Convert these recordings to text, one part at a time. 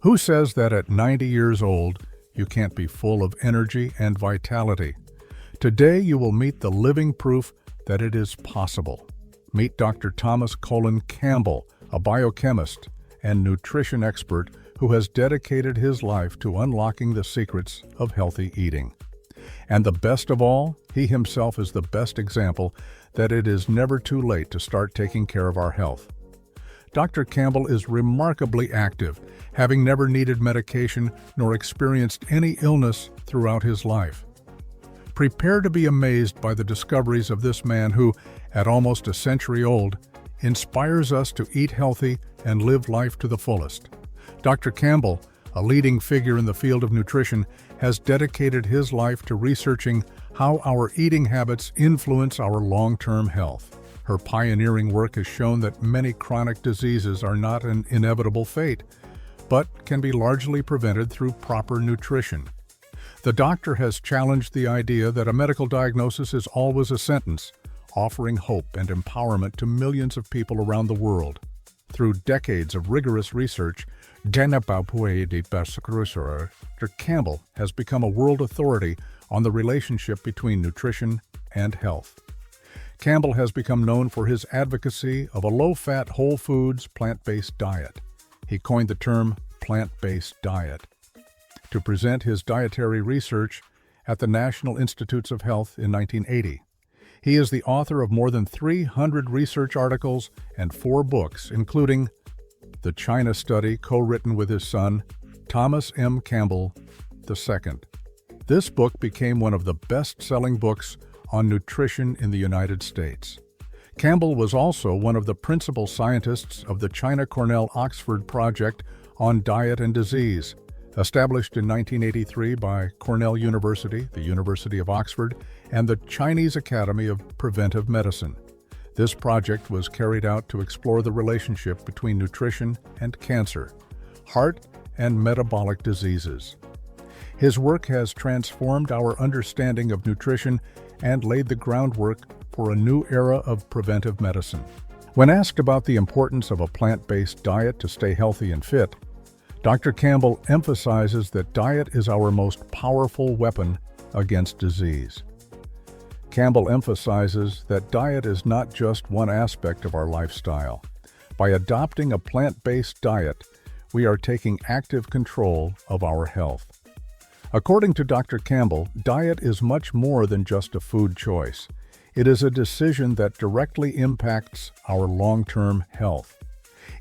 Who says that at 90 years old, you can't be full of energy and vitality? Today, you will meet the living proof that it is possible. Meet Dr. Colin Campbell, a biochemist and nutrition expert who has dedicated his life to unlocking the secrets of healthy eating. And the best of all, he himself is the best example that it is never too late to start taking care of our health. Dr. Campbell is remarkably active, having never needed medication nor experienced any illness throughout his life. Prepare to be amazed by the discoveries of this man who, at almost a century old, inspires us to eat healthy and live life to the fullest. Dr. Campbell, a leading figure in the field of nutrition, has dedicated his life to researching how our eating habits influence our long-term health. Her pioneering work has shown that many chronic diseases are not an inevitable fate, but can be largely prevented through proper nutrition. The doctor has challenged the idea that a medical diagnosis is always a sentence, offering hope and empowerment to millions of people around the world. Through decades of rigorous research, Dr. Campbell has become a world authority on the relationship between nutrition and health. Campbell has become known for his advocacy of a low-fat, whole foods, plant-based diet. He coined the term plant-based diet to present his dietary research at the National Institutes of Health in 1980. He is the author of more than 300 research articles and 4 books, including The China Study, co-written with his son, Thomas M. Campbell II. This book became one of the best-selling books on nutrition in the United States. Campbell was also one of the principal scientists of the China-Cornell-Oxford Project on Diet and Disease, established in 1983 by Cornell University, the University of Oxford, and the Chinese Academy of Preventive Medicine. This project was carried out to explore the relationship between nutrition and cancer, heart and metabolic diseases. His work has transformed our understanding of nutrition and laid the groundwork for a new era of preventive medicine. When asked about the importance of a plant-based diet to stay healthy and fit, Dr. Campbell emphasizes that diet is our most powerful weapon against disease. Campbell emphasizes that diet is not just one aspect of our lifestyle. By adopting a plant-based diet, we are taking active control of our health. According to Dr. Campbell, diet is much more than just a food choice. It is a decision that directly impacts our long-term health.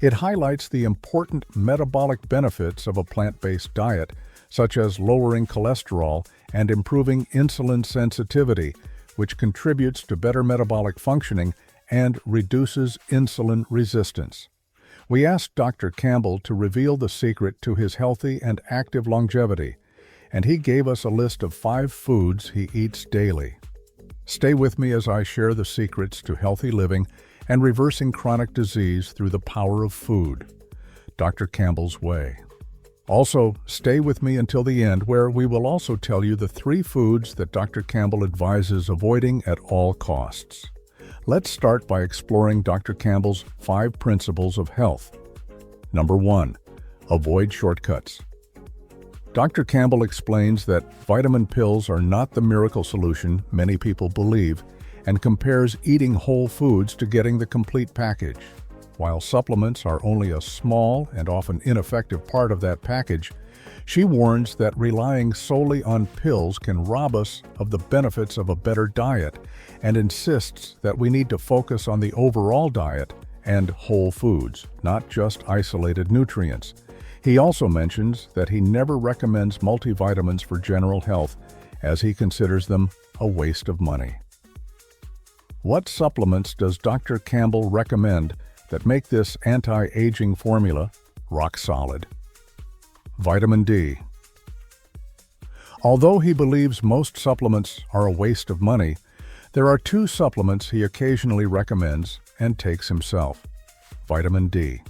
It highlights the important metabolic benefits of a plant-based diet, such as lowering cholesterol and improving insulin sensitivity, which contributes to better metabolic functioning and reduces insulin resistance. We asked Dr. Campbell to reveal the secret to his healthy and active longevity, and he gave us a list of 5 foods he eats daily. Stay with me as I share the secrets to healthy living and reversing chronic disease through the power of food. Dr. Campbell's Way. Also, stay with me until the end, where we will also tell you the 3 foods that Dr. Campbell advises avoiding at all costs. Let's start by exploring Dr. Campbell's 5 principles of health. Number 1. Avoid shortcuts. Dr. Campbell explains that vitamin pills are not the miracle solution many people believe, and compares eating whole foods to getting the complete package. While supplements are only a small and often ineffective part of that package, she warns that relying solely on pills can rob us of the benefits of a better diet, and insists that we need to focus on the overall diet and whole foods, not just isolated nutrients. He also mentions that he never recommends multivitamins for general health, as he considers them a waste of money. What supplements does Dr. Campbell recommend that make this anti-aging formula rock solid? Vitamin D. Although he believes most supplements are a waste of money, there are 2 supplements he occasionally recommends and takes himself. Vitamin D.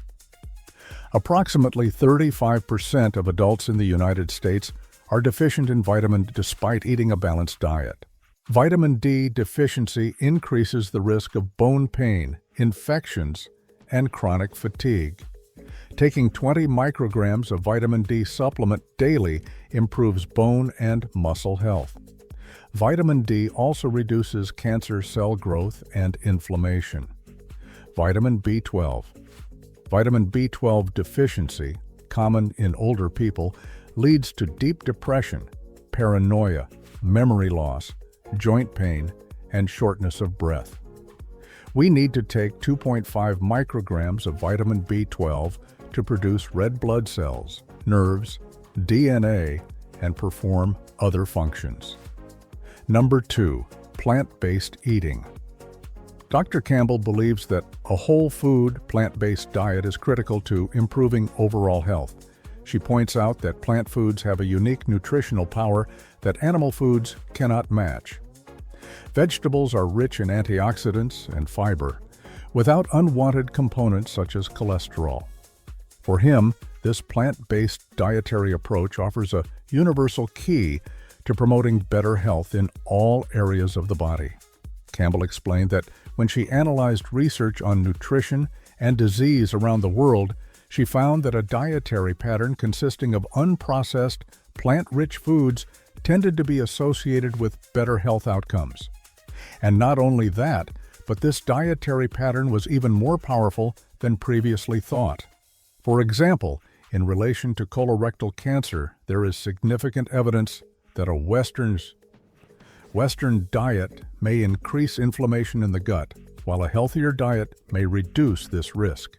Approximately 35% of adults in the United States are deficient in vitamin D despite eating a balanced diet. Vitamin D deficiency increases the risk of bone pain, infections, and chronic fatigue. Taking 20 micrograms of vitamin D supplement daily improves bone and muscle health. Vitamin D also reduces cancer cell growth and inflammation. Vitamin B12. Vitamin B12 deficiency, common in older people, leads to deep depression, paranoia, memory loss, joint pain, and shortness of breath. We need to take 2.5 micrograms of vitamin B12 to produce red blood cells, nerves, DNA, and perform other functions. Number 2. Plant-based eating. Dr. Campbell believes that a whole food, plant-based diet is critical to improving overall health. She points out that plant foods have a unique nutritional power that animal foods cannot match. Vegetables are rich in antioxidants and fiber, without unwanted components such as cholesterol. For him, this plant-based dietary approach offers a universal key to promoting better health in all areas of the body. Campbell explained that when she analyzed research on nutrition and disease around the world, she found that a dietary pattern consisting of unprocessed, plant-rich foods tended to be associated with better health outcomes. And not only that, but this dietary pattern was even more powerful than previously thought. For example, in relation to colorectal cancer, there is significant evidence that a Western diet may increase inflammation in the gut, while a healthier diet may reduce this risk.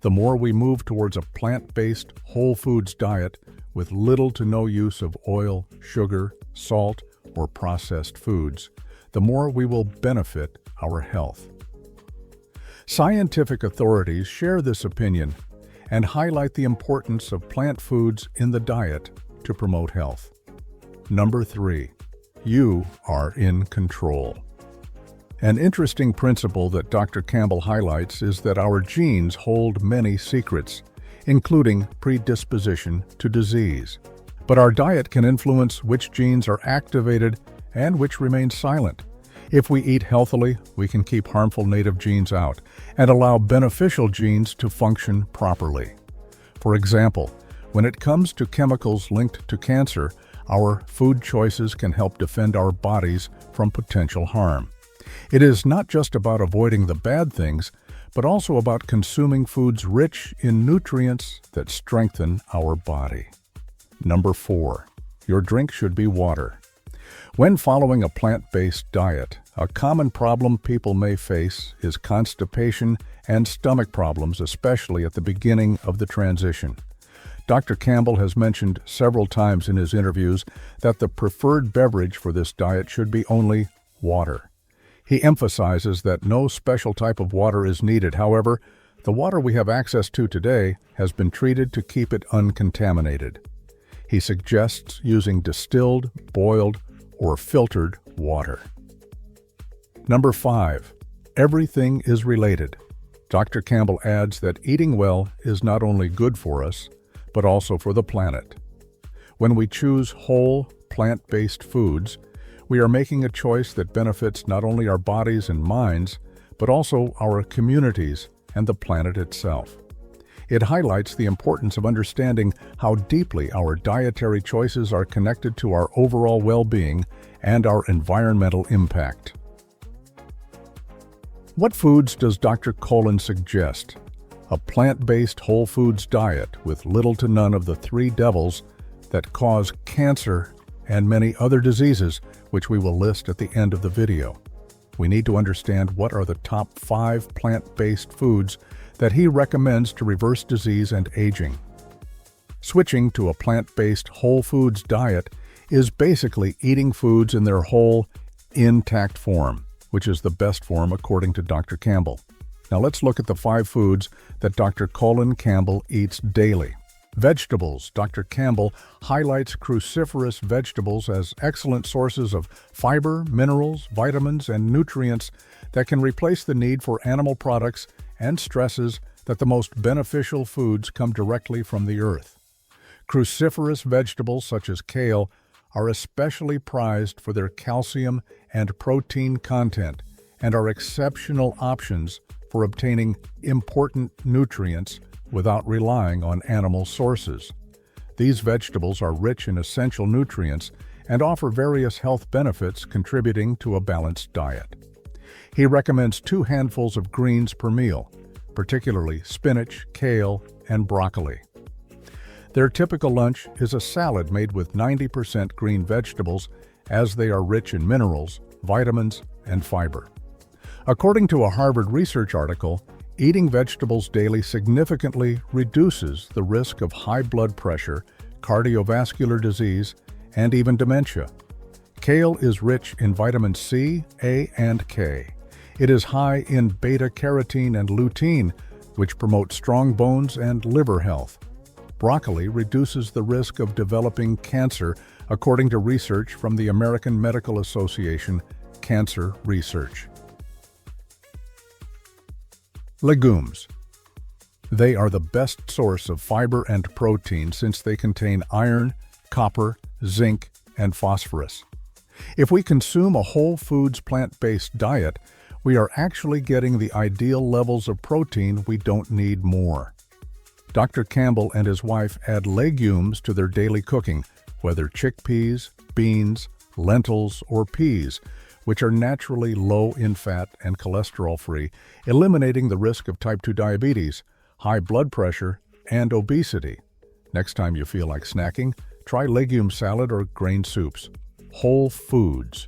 The more we move towards a plant-based, whole foods diet with little to no use of oil, sugar, salt, or processed foods, the more we will benefit our health. Scientific authorities share this opinion and highlight the importance of plant foods in the diet to promote health. Number 3. You are in control. An interesting principle that Dr. Campbell highlights is that our genes hold many secrets, including predisposition to disease. But our diet can influence which genes are activated and which remain silent. If we eat healthily, we can keep harmful native genes out and allow beneficial genes to function properly. For example, when it comes to chemicals linked to cancer, our food choices can help defend our bodies from potential harm. It is not just about avoiding the bad things, but also about consuming foods rich in nutrients that strengthen our body. Number 4. Your drink should be water. When following a plant-based diet, a common problem people may face is constipation and stomach problems, especially at the beginning of the transition. Dr. Campbell has mentioned several times in his interviews that the preferred beverage for this diet should be only water. He emphasizes that no special type of water is needed. However, the water we have access to today has been treated to keep it uncontaminated. He suggests using distilled, boiled, or filtered water. Number 5. Everything is related. Dr. Campbell adds that eating well is not only good for us, but also for the planet. When we choose whole, plant-based foods, we are making a choice that benefits not only our bodies and minds, but also our communities and the planet itself. It highlights the importance of understanding how deeply our dietary choices are connected to our overall well-being and our environmental impact. What foods does Dr. Colin suggest? A plant-based whole foods diet with little to none of the 3 devils that cause cancer and many other diseases, which we will list at the end of the video. We need to understand what are the top 5 plant-based foods that he recommends to reverse disease and aging. Switching to a plant-based whole foods diet is basically eating foods in their whole, intact form, which is the best form according to Dr. Campbell. Now let's look at the 5 foods that Dr. Colin Campbell eats daily. Vegetables. Dr. Campbell highlights cruciferous vegetables as excellent sources of fiber, minerals, vitamins, and nutrients that can replace the need for animal products and stresses that the most beneficial foods come directly from the earth. Cruciferous vegetables such as kale are especially prized for their calcium and protein content and are exceptional options for obtaining important nutrients without relying on animal sources. These vegetables are rich in essential nutrients and offer various health benefits contributing to a balanced diet. He recommends 2 handfuls of greens per meal, particularly spinach, kale, and broccoli. Their typical lunch is a salad made with 90% green vegetables, as they are rich in minerals, vitamins, and fiber. According to a Harvard research article, eating vegetables daily significantly reduces the risk of high blood pressure, cardiovascular disease, and even dementia. Kale is rich in vitamins C, A, and K. It is high in beta-carotene and lutein, which promote strong bones and liver health. Broccoli reduces the risk of developing cancer, according to research from the American Medical Association Cancer Research. Legumes. They are the best source of fiber and protein since they contain iron, copper, zinc, and phosphorus. If we consume a whole foods plant-based diet, we are actually getting the ideal levels of protein. We don't need more. Dr. Campbell and his wife add legumes to their daily cooking, whether chickpeas, beans, lentils, or peas, which are naturally low in fat and cholesterol-free, eliminating the risk of type 2 diabetes, high blood pressure, and obesity. Next time you feel like snacking, try legume salad or grain soups. Whole foods.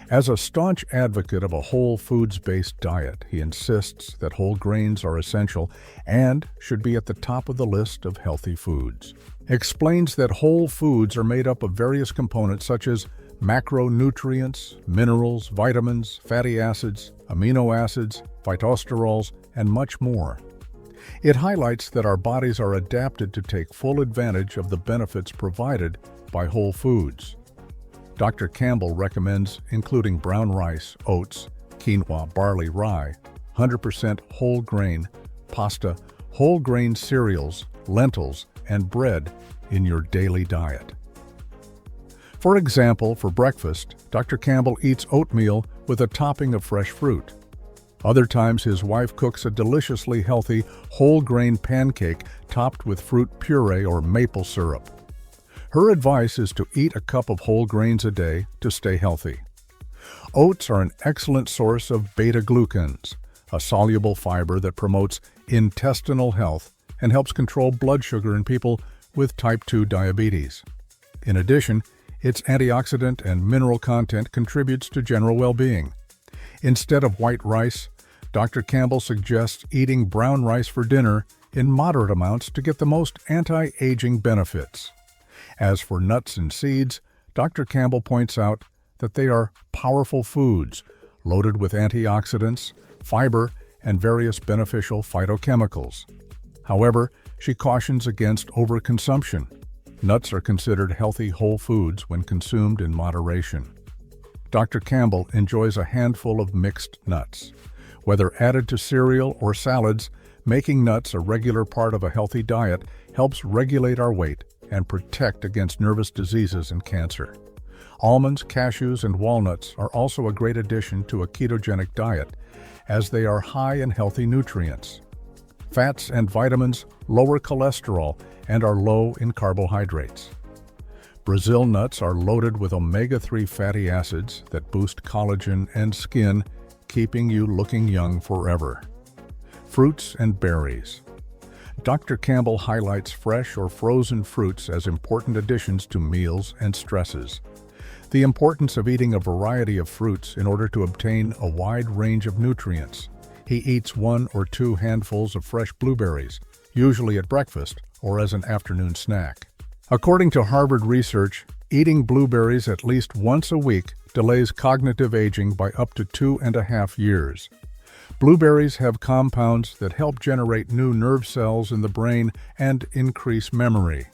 As a staunch advocate of a whole foods-based diet, he insists that whole grains are essential and should be at the top of the list of healthy foods. Explains that whole foods are made up of various components such as macronutrients, minerals, vitamins, fatty acids, amino acids, phytosterols, and much more. It highlights that our bodies are adapted to take full advantage of the benefits provided by whole foods. Dr. Campbell recommends including brown rice, oats, quinoa, barley, rye, 100% whole grain, pasta, whole grain cereals, lentils, and bread in your daily diet. For example, for breakfast, Dr. Campbell eats oatmeal with a topping of fresh fruit. Other times his wife cooks a deliciously healthy whole grain pancake topped with fruit puree or maple syrup. Her advice is to eat a cup of whole grains a day to stay healthy. Oats are an excellent source of beta-glucans, a soluble fiber that promotes intestinal health and helps control blood sugar in people with type 2 diabetes. In addition, its antioxidant and mineral content contributes to general well-being. Instead of white rice, Dr. Campbell suggests eating brown rice for dinner in moderate amounts to get the most anti-aging benefits. As for nuts and seeds, Dr. Campbell points out that they are powerful foods, loaded with antioxidants, fiber, and various beneficial phytochemicals. However, she cautions against overconsumption. Nuts are considered healthy whole foods when consumed in moderation. Dr. Campbell enjoys a handful of mixed nuts. Whether added to cereal or salads, making nuts a regular part of a healthy diet helps regulate our weight and protect against nervous diseases and cancer. Almonds, cashews, and walnuts are also a great addition to a ketogenic diet, as they are high in healthy nutrients. Fats and vitamins lower cholesterol and are low in carbohydrates. Brazil nuts are loaded with omega-3 fatty acids that boost collagen and skin, keeping you looking young forever. Fruits and berries. Dr. Campbell highlights fresh or frozen fruits as important additions to meals and stresses. The importance of eating a variety of fruits in order to obtain a wide range of nutrients. He eats 1 or 2 handfuls of fresh blueberries, usually at breakfast or as an afternoon snack. According to Harvard research, eating blueberries at least once a week delays cognitive aging by up to 2.5 years. Blueberries have compounds that help generate new nerve cells in the brain and increase memory.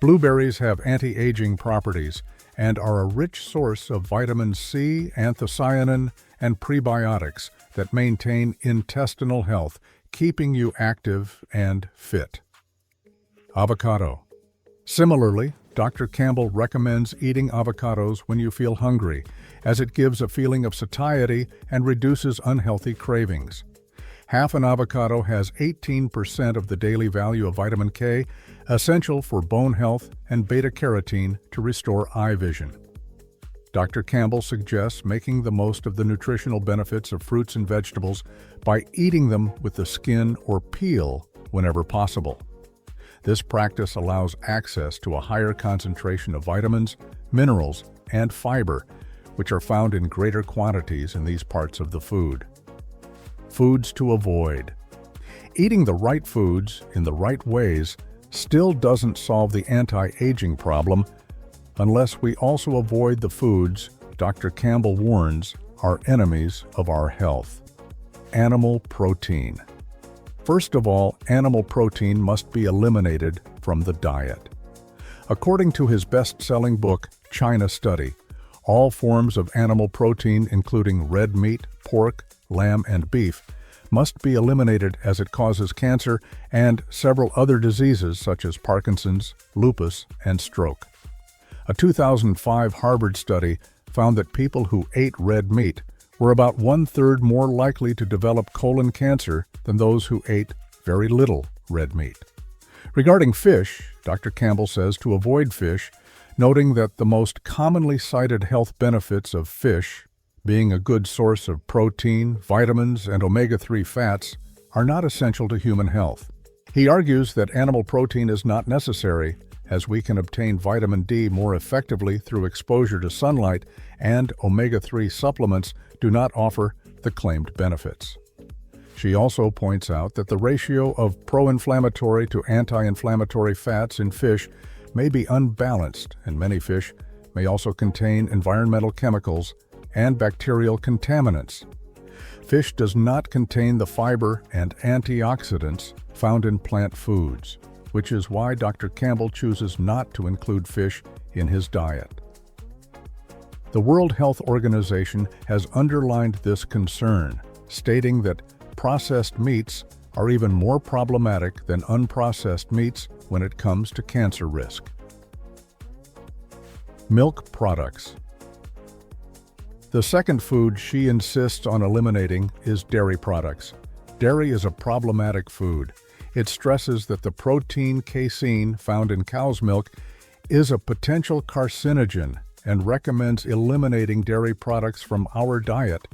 Blueberries have anti-aging properties and are a rich source of vitamin C, anthocyanin, and prebiotics that maintain intestinal health, keeping you active and fit. Avocado. Similarly, Dr. Campbell recommends eating avocados when you feel hungry, as it gives a feeling of satiety and reduces unhealthy cravings. Half an avocado has 18% of the daily value of vitamin K, essential for bone health, and beta-carotene to restore eye vision. Dr. Campbell suggests making the most of the nutritional benefits of fruits and vegetables by eating them with the skin or peel whenever possible. This practice allows access to a higher concentration of vitamins, minerals, and fiber, which are found in greater quantities in these parts of the food. Foods to avoid. Eating the right foods in the right ways still doesn't solve the anti-aging problem unless we also avoid the foods Dr. Campbell warns are enemies of our health. Animal protein. First of all, animal protein must be eliminated from the diet. According to his best-selling book, China Study, all forms of animal protein, including red meat, pork, lamb, and beef, must be eliminated as it causes cancer and several other diseases such as Parkinson's, lupus, and stroke. A 2005 Harvard study found that people who ate red meat were about one-third more likely to develop colon cancer than those who ate very little red meat. Regarding fish, Dr. Campbell says to avoid fish, noting that the most commonly cited health benefits of fish, being a good source of protein, vitamins, and omega-3 fats, are not essential to human health. He argues that animal protein is not necessary, as we can obtain vitamin D more effectively through exposure to sunlight, and omega-3 supplements do not offer the claimed benefits. She also points out that the ratio of pro-inflammatory to anti-inflammatory fats in fish may be unbalanced, and many fish may also contain environmental chemicals and bacterial contaminants. Fish does not contain the fiber and antioxidants found in plant foods, which is why Dr. Campbell chooses not to include fish in his diet. The World Health Organization has underlined this concern, stating that processed meats are even more problematic than unprocessed meats when it comes to cancer risk. Milk products. The second food she insists on eliminating is dairy products. Dairy is a problematic food. It stresses that the protein casein found in cow's milk is a potential carcinogen and recommends eliminating dairy products from our diet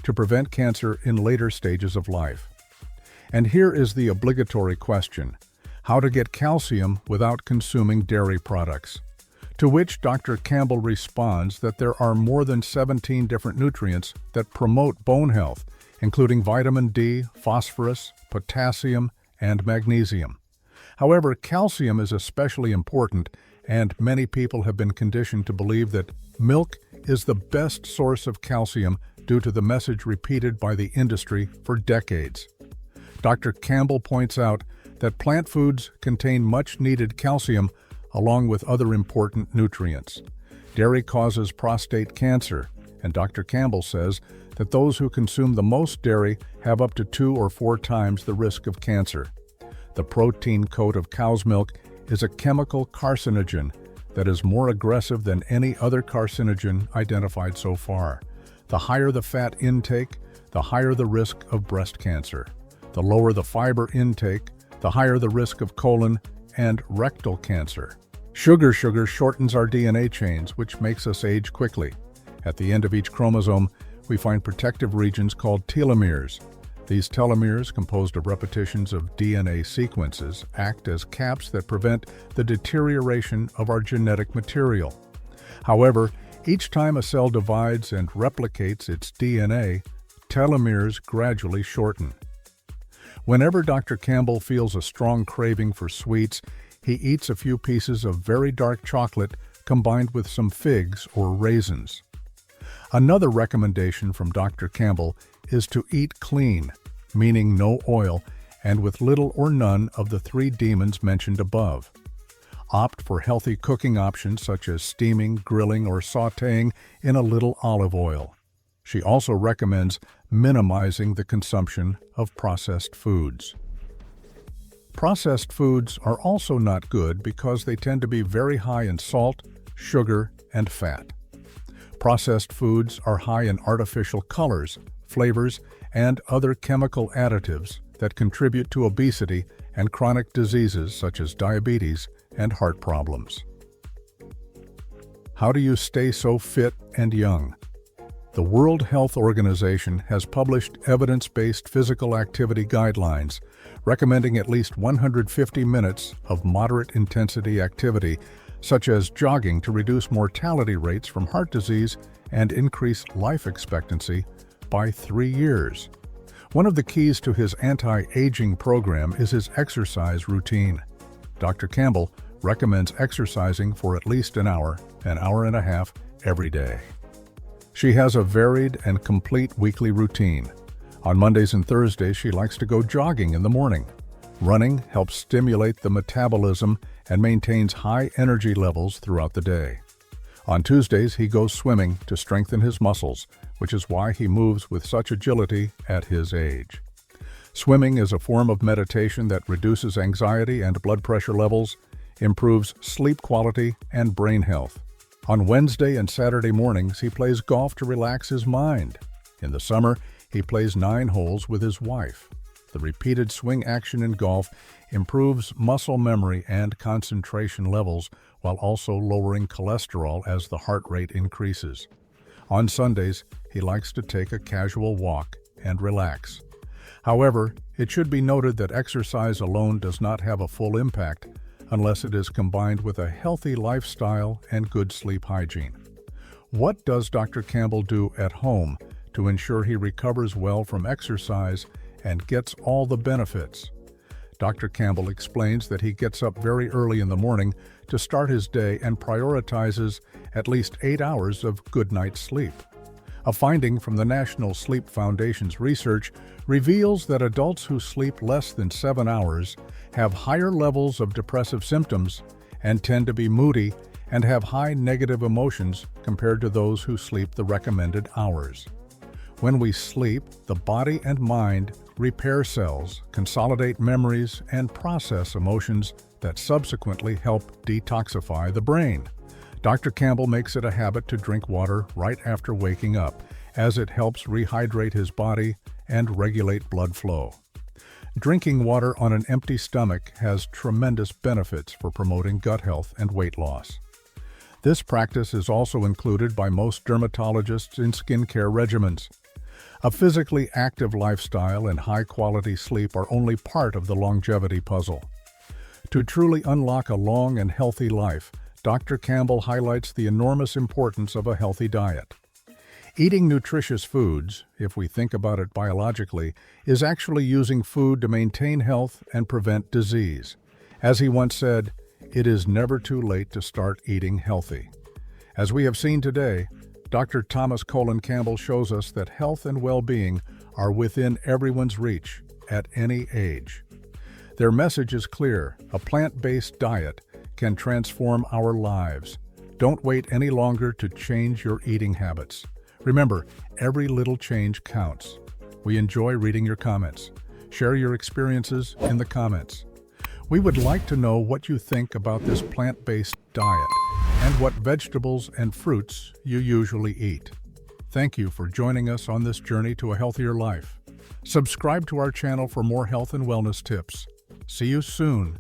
to prevent cancer in later stages of life. And here is the obligatory question: how to get calcium without consuming dairy products? To which Dr. Campbell responds that there are more than 17 different nutrients that promote bone health, including vitamin D, phosphorus, potassium, and magnesium. However, calcium is especially important, and many people have been conditioned to believe that milk is the best source of calcium due to the message repeated by the industry for decades. Dr. Campbell points out that plant foods contain much-needed calcium along with other important nutrients. Dairy causes prostate cancer, and Dr. Campbell says that those who consume the most dairy have up to 2 or 4 times the risk of cancer. The protein coat of cow's milk is a chemical carcinogen that is more aggressive than any other carcinogen identified so far. The higher the fat intake, the higher the risk of breast cancer. The lower the fiber intake, the higher the risk of colon and rectal cancer. Sugar shortens our DNA chains, which makes us age quickly. At the end of each chromosome, we find protective regions called telomeres. These telomeres, composed of repetitions of DNA sequences, act as caps that prevent the deterioration of our genetic material. However, each time a cell divides and replicates its DNA, telomeres gradually shorten. Whenever Dr. Campbell feels a strong craving for sweets, he eats a few pieces of very dark chocolate combined with some figs or raisins. Another recommendation from Dr. Campbell is to eat clean, meaning no oil, and with little or none of the 3 demons mentioned above. Opt for healthy cooking options such as steaming, grilling, or sautéing in a little olive oil. She also recommends minimizing the consumption of processed foods. Processed foods are also not good because they tend to be very high in salt, sugar, and fat. Processed foods are high in artificial colors, flavors, and other chemical additives that contribute to obesity and chronic diseases such as diabetes and heart problems. How do you stay so fit and young? The World Health Organization has published evidence-based physical activity guidelines recommending at least 150 minutes of moderate-intensity activity, such as jogging, to reduce mortality rates from heart disease and increase life expectancy by 3 years. One of the keys to his anti-aging program is his exercise routine. Dr. Campbell recommends exercising for at least an hour and a half every day. She has a varied and complete weekly routine. On Mondays and Thursdays, she likes to go jogging in the morning. Running helps stimulate the metabolism and maintains high energy levels throughout the day. On Tuesdays, he goes swimming to strengthen his muscles, which is why he moves with such agility at his age. Swimming is a form of meditation that reduces anxiety and blood pressure levels, improves sleep quality and brain health. On Wednesday and Saturday mornings, he plays golf to relax his mind. In the summer, he plays 9 holes with his wife. The repeated swing action in golf improves muscle memory and concentration levels while also lowering cholesterol as the heart rate increases. On Sundays, he likes to take a casual walk and relax. However, it should be noted that exercise alone does not have a full impact unless it is combined with a healthy lifestyle and good sleep hygiene. What does Dr. Campbell do at home to ensure he recovers well from exercise and gets all the benefits? Dr. Campbell explains that he gets up very early in the morning to start his day and prioritizes at least 8 hours of good night's sleep. A finding from the National Sleep Foundation's research reveals that adults who sleep less than 7 hours have higher levels of depressive symptoms and tend to be moody and have high negative emotions compared to those who sleep the recommended hours. When we sleep, the body and mind repair cells, consolidate memories, and process emotions that subsequently help detoxify the brain. Dr. Campbell makes it a habit to drink water right after waking up, as it helps rehydrate his body and regulate blood flow. Drinking water on an empty stomach has tremendous benefits for promoting gut health and weight loss. This practice is also included by most dermatologists in skincare regimens. A physically active lifestyle and high-quality sleep are only part of the longevity puzzle. To truly unlock a long and healthy life, Dr. Campbell highlights the enormous importance of a healthy diet. Eating nutritious foods, if we think about it biologically, is actually using food to maintain health and prevent disease. As he once said, "It is never too late to start eating healthy." As we have seen today, Dr. Colin Campbell shows us that health and well-being are within everyone's reach at any age. Their message is clear: a plant-based diet can transform our lives. Don't wait any longer to change your eating habits. Remember, every little change counts. We enjoy reading your comments. Share your experiences in the comments. We would like to know what you think about this plant-based diet and what vegetables and fruits you usually eat. Thank you for joining us on this journey to a healthier life. Subscribe to our channel for more health and wellness tips. See you soon.